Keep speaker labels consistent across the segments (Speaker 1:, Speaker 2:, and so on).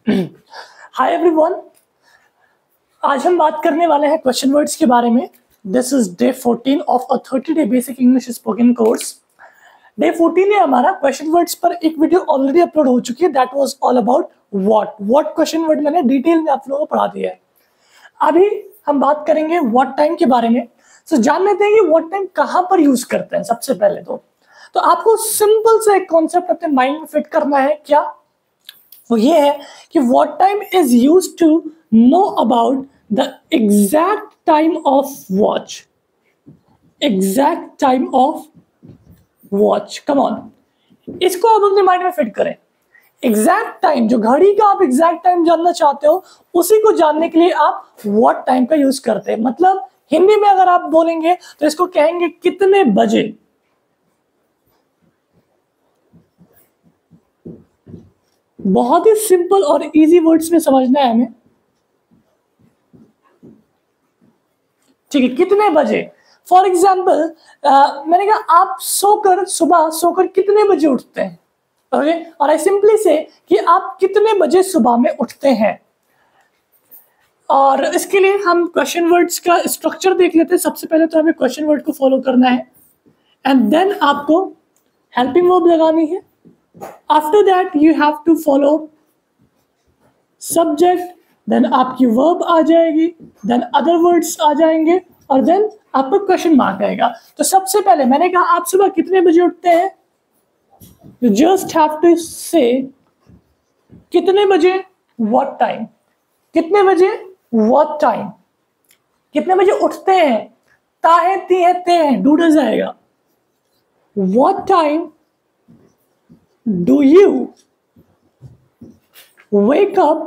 Speaker 1: Hi everyone, आज हम बात करने वाले हैं क्वेश्चन वर्ड्स के बारे में। This is day 14 of a 30 day basic English spoken course. Day 14 में हमारा क्वेश्चन वर्ड्स पर एक वीडियो ऑलरेडी अपलोड हो चुकी है। That was all about what question word मैंने डिटेल में आप लोगों को पढ़ा दिया है। अभी हम बात करेंगे व्हाट टाइम के बारे में। सो जान लेते हैं कि व्हाट टाइम कहाँ पर यूज करते हैं। सबसे पहले तो आपको सिंपल सा एक कॉन्सेप्ट अपने माइंड में फिट करना है। क्या वो ये है कि what time is used to know about the exact time of watch. Exact time of watch, come on, इसको आप अपने माइंड में फिट करें। एग्जैक्ट टाइम, जो घड़ी का आप एग्जैक्ट टाइम जानना चाहते हो, उसी को जानने के लिए आप व्हाट टाइम का यूज करते हैं। मतलब हिंदी में अगर आप बोलेंगे तो इसको कहेंगे कितने बजे। बहुत ही सिंपल और इजी वर्ड्स में समझना है हमें। ठीक है, कितने बजे। फॉर एग्जाम्पल मैंने कहा आप सुबह सोकर कितने बजे उठते हैं। ओके, और आई सिंपली से कि आप कितने बजे सुबह में उठते हैं। और इसके लिए हम क्वेश्चन वर्ड्स का स्ट्रक्चर देख लेते हैं। सबसे पहले तो हमें क्वेश्चन वर्ड को फॉलो करना है एंड देन आपको हेल्पिंग वर्ब लगानी है। After that you have to follow subject, then आपकी वर्ब आ जाएगी, देन अदर वर्ड्स आ जाएंगे और देन आपको क्वेश्चन मार्क आएगा। तो सबसे पहले मैंने कहा आप सुबह कितने बजे उठते हैं। यू जस्ट हैव टू से कितने बजे, व्हाट टाइम। कितने बजे, व्हाट टाइम। कितने बजे उठते हैं, ता है, ती है, ते है, डूडा जाएगा। What time do you wake up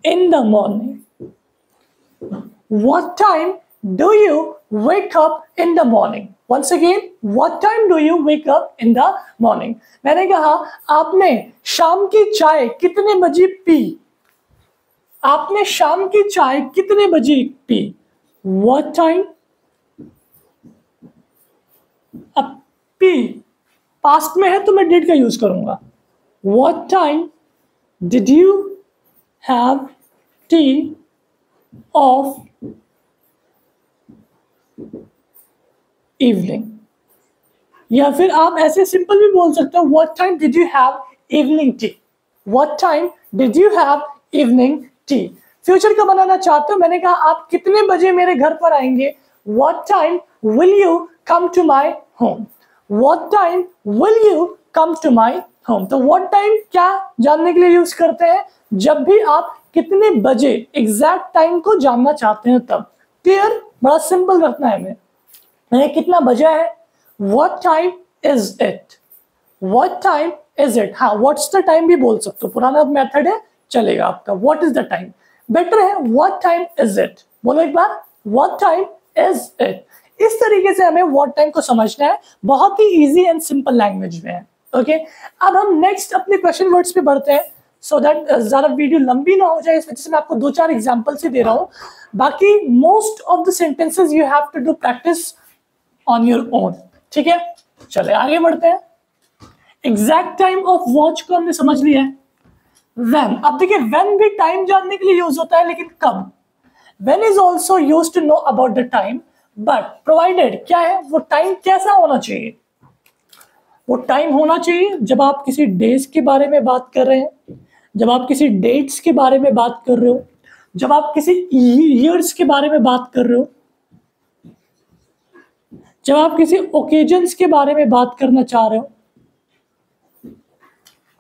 Speaker 1: in the morning? What time do you wake up in the morning? Once again, what time do you wake up in the morning? मैंने कहा आपने शाम की चाय कितने बजे पी। आपने शाम की चाय कितने बजे पी। What time? अब पी पास्ट में है तो मैं डिड का यूज करूंगा। What time did you have tea of evening? या फिर आप ऐसे सिंपल भी बोल सकते हो What time did you have evening tea? What time did you have evening tea? Future का बनाना चाहते हो, मैंने कहा आप कितने बजे मेरे घर पर आएंगे। What time will you come to my home? What time will you come to my home? तो what time क्या जानने के लिए यूज करते हैं, जब भी आप कितने बजे एग्जैक्ट टाइम को जानना चाहते हैं तब। क्लियर, बड़ा सिंपल रखना है हमें। कितना बजा है, what time is it? What time is it? हाँ, what's the time भी बोल सकते हो, पुराना मेथड है, चलेगा आपका। what is the time better है, what time is it? बोलो एक बार, what time is it? इस तरीके से हमें व्हाट टाइम को समझना है। बहुत ही इजी एंड सिंपल लैंग्वेज में है। ओके, अब हम नेक्स्ट अपने क्वेश्चन वर्ड्स पे बढ़ते हैं, सो दैट ज्यादा वीडियो लंबी ना हो जाए। इस वजह से मैं आपको 2-4 एग्जांपल्स ही दे रहा हूं। बाकी most of the sentences you have to do practice on your own. ठीक है, चले आगे बढ़ते हैं। एग्जैक्ट टाइम ऑफ वॉच को हमने समझ लिया है। व्हेन, अब देखिए व्हेन भी टाइम जानने के लिए यूज होता है, लेकिन कब। When is also use to know about the time, but provided क्या है, वो टाइम कैसा होना चाहिए। वो टाइम होना चाहिए जब आप किसी डेज के बारे में बात कर रहे हैं, जब आप किसी डेट्स के बारे में बात कर रहे हो, जब आप किसी ईयर्स के बारे में बात कर रहे हो, जब आप किसी ओकेजन्स के बारे में बात करना चाह रहे हो।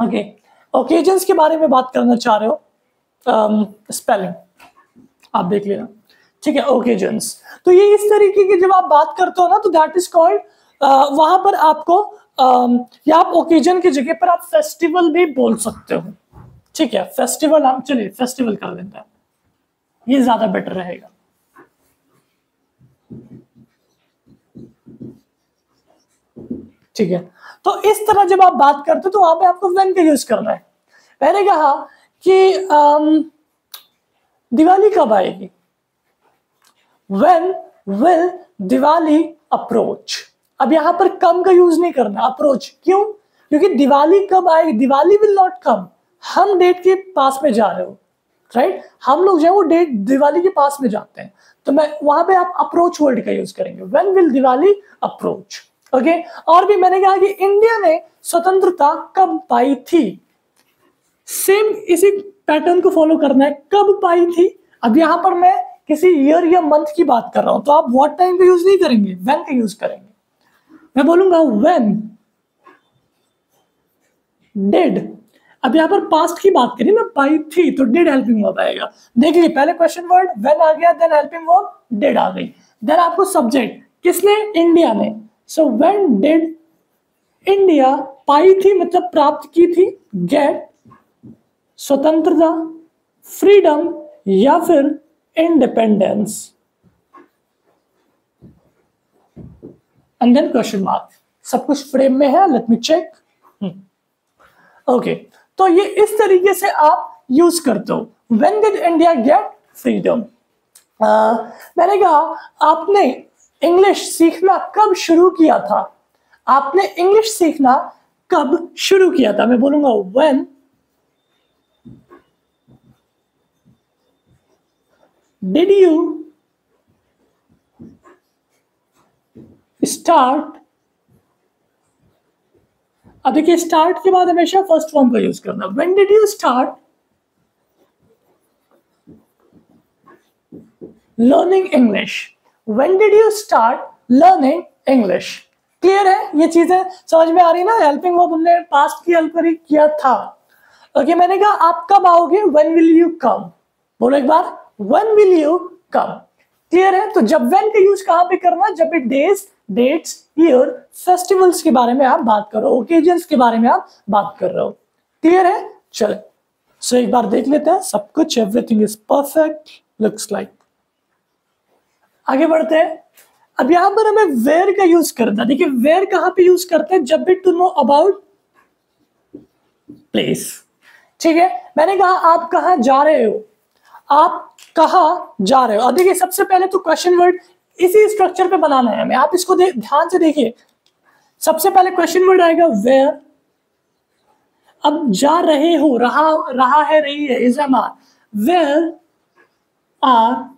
Speaker 1: ओके, ओकेजन्स के बारे में बात करना चाह रहे हो। स्पेलिंग आप देख लेना, ठीक है। ओकेजन्स, तो ये इस तरीके की जब आप बात करते हो ना, तो दैट इज कॉल्ड, वहां पर आपको या आप ओकेजन की जगह पर आप फेस्टिवल भी बोल सकते हो। ठीक है, फेस्टिवल, हम चलिए फेस्टिवल कर लेते हैं, ये ज्यादा बेटर रहेगा। ठीक है, तो इस तरह जब आप बात करते हो तो वहां पे आपको व्हेन का यूज करना है। मैंने कहा कि दिवाली कब आएगी। When will Diwali approach. अब यहां पर कम का यूज नहीं करना, अप्रोच। क्यों, क्योंकि दिवाली कब आएगी, दिवाली विल नॉट कम, हम डेट के पास में जा रहे हो, राइट, हम लोग जो है वो डेट दिवाली के पास में जाते हैं, तो मैं वहां पे आप अप्रोच वर्ड का यूज करेंगे, when will Diwali approach. Okay, और भी मैंने कहा कि इंडिया ने स्वतंत्रता कब पाई थी, सेम इसी पैटर्न को फॉलो करना है, कब पाई थी। अब यहां पर मैं किसी ईयर या मंथ की बात कर रहा हूं, तो आप व्हाट टाइम का यूज नहीं करेंगे, व्हेन का यूज करेंगे। मैं बोलूंगा व्हेन डिड, अब यहां पर पास्ट की बात करी ना, पाई थी, तो डिड हेल्पिंग वर्ब आएगा। देखिए पहले क्वेश्चन वर्ड व्हेन आ गया, देन हेल्पिंग वर्ब डिड आ गई, देन आपको सब्जेक्ट किसने, इंडिया ने, सो व्हेन डिड इंडिया, पाई थी मतलब प्राप्त की थी, गेट स्वतंत्रता, फ्रीडम या फिर independence, and then question mark. सब कुछ फ्रेम में है, लेट मी चेक। ओके, तो ये इस तरीके से आप यूज करते हो, when did India get freedom. मैंने कहा आपने इंग्लिश सीखना कब शुरू किया था, आपने इंग्लिश सीखना कब शुरू किया था, मैं बोलूंगा व्हेन डिड यू स्टार्ट। अब देखिए स्टार्ट के बाद हमेशा फर्स्ट फॉर्म का यूज करना, when did you start learning English, when did you start learning English. Clear है, ये चीजें समझ में आ रही ना, हेल्पिंग वर्ब हमने पास्ट की हेल्प करी किया था। ओके, मैंने कहा आप कब आओगे, व्हेन विल यू कम, बोलो एक बार, when will you come. Clear है, तो जब व्हेन का यूज कहां पे करना, जब भी डेज, डेट्स, ईयर, फेस्टिवल्स के बारे में आप बात करो, ओकेजन्स के बारे में आप बात कर रहे हो। क्लियर है, चलो सो एक बार देख लेते हैं सब कुछ, everything is perfect looks like. आगे बढ़ते हैं। अब यहां पर हमें वेयर का यूज करना, देखिए वेयर कहां पे यूज करते हैं, जब भी टू नो अबाउट प्लेस। ठीक है, मैंने कहा आप कहां जा रहे हो, आप कहां जा रहे हो। अब देखिए सबसे पहले तो क्वेश्चन वर्ड इसी स्ट्रक्चर पे बनाना है हमें, आप इसको ध्यान से देखिए। सबसे पहले क्वेश्चन वर्ड आएगा वेयर, अब जा रहे हो, रहा है, रही है, is am are, where are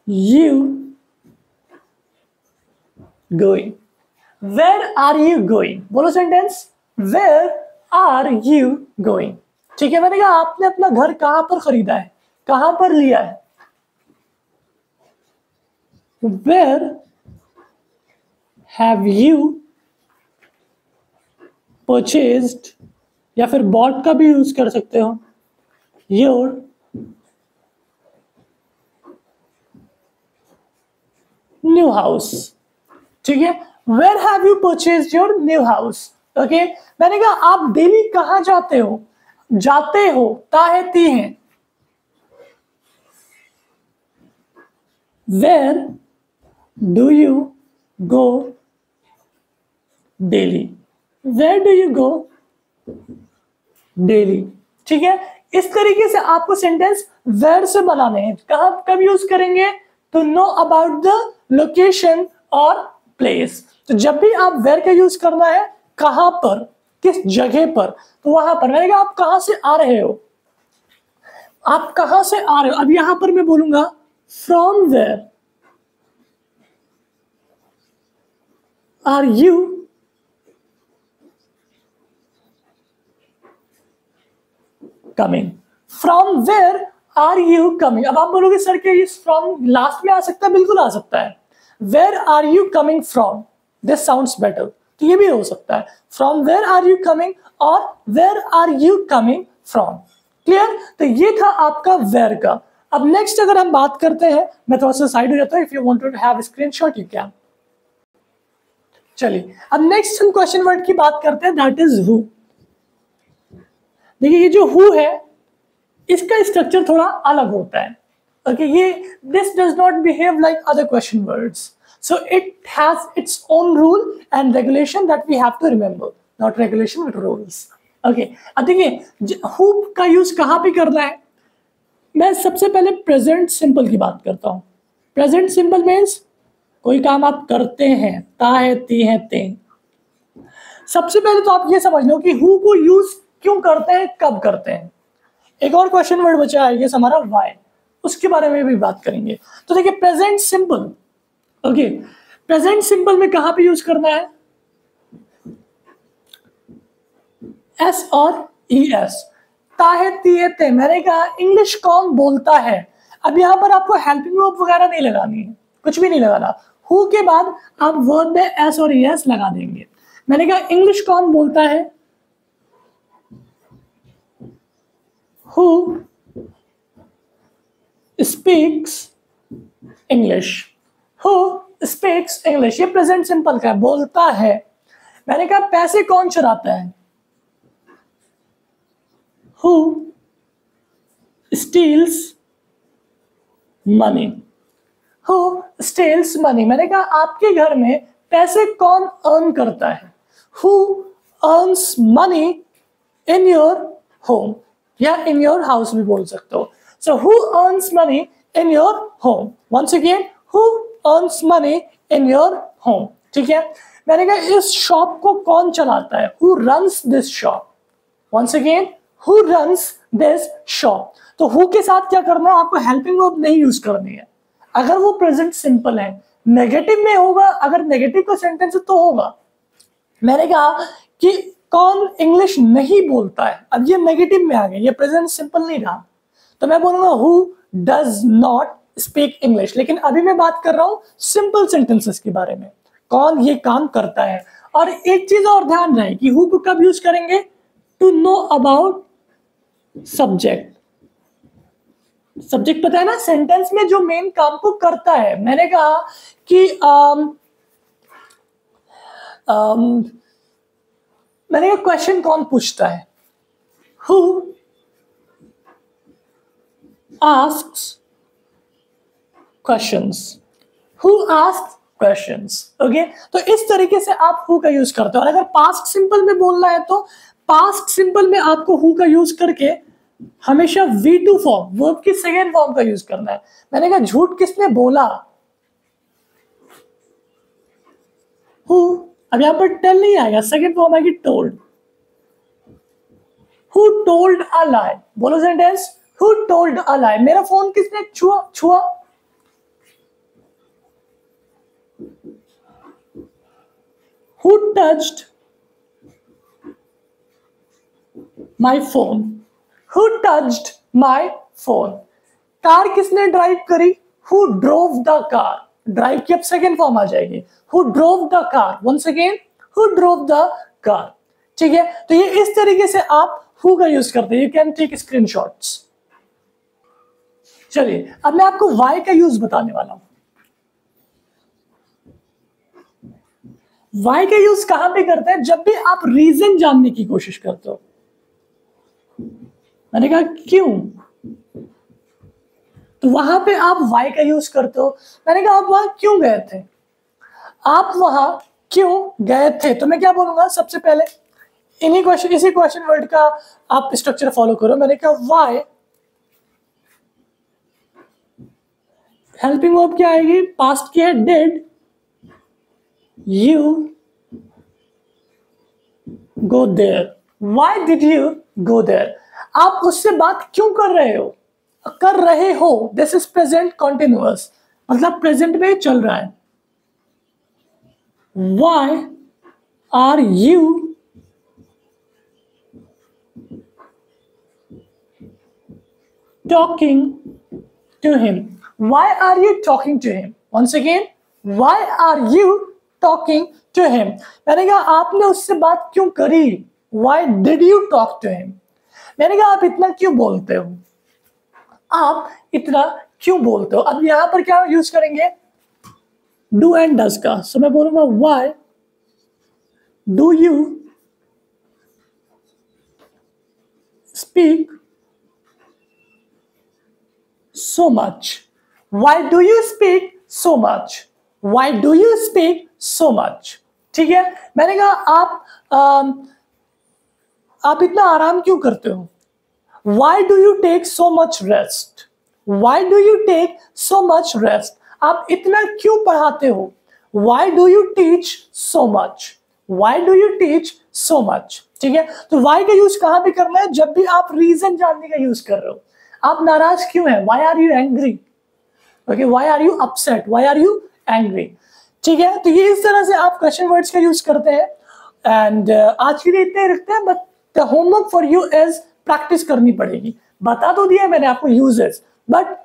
Speaker 1: you going, where are you going, बोलो sentence, where are you going. ठीक है, मैंने कहा आपने अपना घर कहां पर खरीदा है, कहां पर लिया है, वेयर हैव यू परचेज्ड, या फिर बॉट का भी यूज कर सकते हो, योर न्यू हाउस। ठीक है, where have you purchased your new house. Okay, मैंने कहा आप डेली कहां जाते हो, जाते हो ता है ती है, where do you go daily, where do you go daily. ठीक है, इस तरीके से आपको सेंटेंस वेयर से बनाने हैं। कहां कब यूज करेंगे, to know about the location और प्लेस। तो जब भी आप वेयर का यूज करना है, कहां पर, किस जगह पर, तो वहां पर रहेगा आप कहां से आ रहे हो, आप कहां से आ रहे हो। अब यहां पर मैं बोलूंगा from where are you coming, from where are you coming. अब आप बोलोगे सर क्या ये फ्रॉम लास्ट में आ सकता है, बिल्कुल आ सकता है, where are you coming from, this sounds better, तो ये भी हो सकता है, from where are you coming और where are you coming from. Clear, तो ये था आपका वेयर का। अब नेक्स्ट अगर हम बात करते हैं, मैं थोड़ा सा साइड हो जाता हूं, if you want to have screenshot you can. चलिए अब नेक्स्ट हम क्वेश्चन वर्ड की बात करते हैं, दैट इज हु। देखिए ये जो हु है इसका स्ट्रक्चर थोड़ा अलग होता है। ओके, ये this does not behave like other question words, so it has its own rule and regulation that we have to remember, not regulation but rules. Okay, अब देखिए who का यूज कहां पे करना है। मैं सबसे पहले प्रेजेंट सिंपल की बात करता हूं। प्रेजेंट सिंपल मीन्स कोई काम आप करते हैं, ता है, ती है, ते। सबसे पहले तो आप ये समझ लो कि हु को यूज क्यों करते हैं, कब करते हैं। एक और क्वेश्चन वर्ड बचा है हमारा वाई, उसके बारे में भी बात करेंगे। तो देखिए present simple, okay, present simple में कहां पे यूज करना है, एस और ई एस, ताहे तिये ते। मैंने कहा इंग्लिश कौन बोलता है, अब यहां पर आपको हेल्पिंग वर्ब वगैरह नहीं लगानी है, कुछ भी नहीं लगाना। हु के बाद आप वर्ब में एस और ई एस लगा देंगे। मैंने कहा इंग्लिश कौन बोलता है, who speaks English, who speaks English, ये प्रेजेंट सिंपल का है, बोलता है। मैंने कहा पैसे कौन चुराता है, who steels money, who steels money. मैंने कहा आपके घर में पैसे कौन अर्न करता है, who earns money in your home, या इन योर हाउस भी बोल सकते हो। So who earns money in your home, once again who earns money in your home, ठीक है। मैंने कहा इस शॉप को कौन चलाता है, who runs this shop, once again who runs this shop. तो हु के साथ क्या करना है, आपको हेल्पिंग वर्ब नहीं यूज करनी है अगर वो प्रेजेंट सिंपल है। नेगेटिव में होगा, अगर नेगेटिव का सेंटेंस तो होगा। मैंने कहा कि कौन इंग्लिश नहीं बोलता है, अब ये नेगेटिव में आ गया, ये प्रेजेंट सिंपल नहीं रहा, तो मैं बोलूंगा who does not speak English. लेकिन अभी मैं बात कर रहा हूं सिंपल सेंटेंसेस के बारे में, कौन ये काम करता है। और एक चीज और ध्यान रहे कि हु को कब यूज करेंगे, to know about subject. Subject पता है ना, सेंटेंस में जो मेन काम को करता है। मैंने कहा कि मैंने कहा क्वेश्चन कौन पूछता है, who asks questions, who asks questions, okay. तो इस तरीके से आप हु का यूज करते हो। और अगर पास्ट सिंपल में बोलना है तो पास्ट सिंपल में आपको हु का यूज करके हमेशा V2 फॉर्म, वर्ब की सेकेंड फॉर्म का यूज करना है। मैंने कहा झूठ किसने बोला, हु, अब यहां पर टेल नहीं आएगा, सेकेंड फॉर्म आएगी told, who told a lie. बोलो sentence, who told a lie. मेरा फोन किसने छुआ, who touched my phone, who touched my phone. Car किसने ड्राइव करी, who drove the car. Drive की अब सेकेंड फॉर्म आ जाएगी, who drove the car, once again who drove the car, ठीक है। तो ये इस तरीके से आप हु का यूज करते हैं। You can take screenshots. चलिए अब मैं आपको वाई का यूज बताने वाला हूं। वाई का यूज कहां पे करते हैं, जब भी आप रीजन जानने की कोशिश करते हो। मैंने कहा क्यों, तो वहां पे आप वाई का यूज करते हो। मैंने कहा आप वहां क्यों गए थे, आप वहां क्यों गए थे, तो मैं क्या बोलूंगा, सबसे पहले इसी क्वेश्चन वर्ड का आप स्ट्रक्चर फॉलो करो। मैंने कहा वाई, हेल्पिंग वर्ब क्या आएगी, पास्ट की है did you go there, why did you go there. आप उससे बात क्यों कर रहे हो, दिस इज प्रेजेंट कॉन्टिन्यूअस, मतलब प्रेजेंट में चल रहा है। Why are you talking to him, why are you talking to him, once again why are you talking to him. मैंने कहा आपने उससे बात क्यों करी, why did you talk to him. मैंने कहा आप इतना क्यों बोलते हो, आप इतना क्यों बोलते हो। अब यहां पर क्या यूज करेंगे, डू एंड डज का। सो मैं बोलूंगा why do you speak so much, why do you speak so much, why do you speak so much, ठीक है। मैंने कहा आप इतना आराम क्यों करते हो, why do you take so much rest, why do you take so much rest, आप इतना क्यों पढ़ाते हो, why do you teach so much, why do you teach so much, ठीक है। तो वाई का यूज कहां भी करना है, जब भी आप रीजन जानने का यूज कर रहे हो। आप नाराज क्यों है, why are you angry, okay, why are you upset, why are you angry, ठीक है। तो ये इस तरह से आप क्वेश्चन वर्ड्स का यूज करते हैं। एंड आज के लिए इतने ही रखते हैं, but the homework for you is practice करनी पड़ेगी। बता तो दिया मैंने आपको uses, but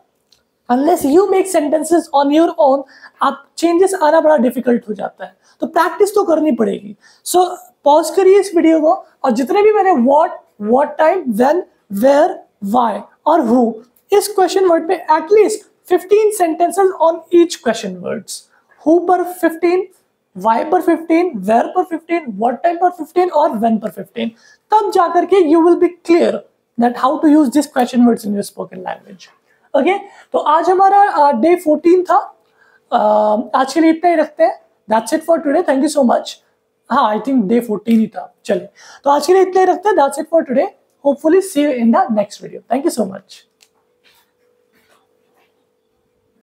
Speaker 1: unless you make sentences on your own, आप चेंजेस आना बड़ा डिफिकल्ट हो जाता है, तो प्रैक्टिस तो करनी पड़ेगी। सो पॉज करिए इस वीडियो को, और जितने भी मैंने what time, when, where, why और हु, इस क्वेश्चन वर्ड पे at least 15 sentences on each question words. Who पर 15, वाई पर 15, वेयर पर 15, व्हाट टाइम पर 15 और व्हेन पर 15, तब जाकर के you will be clear that how to use this question words in your spoken language. Okay, तो आज हमारा डे 14 था। आज के लिए इतना ही रखते हैं। That's it for today, thank you so much. हाँ, आई थिंक डे 14 ही था। चलिए, तो आज के लिए इतना ही रखते हैं। That's it for today, hopefully see you in the next video. Thank you so much.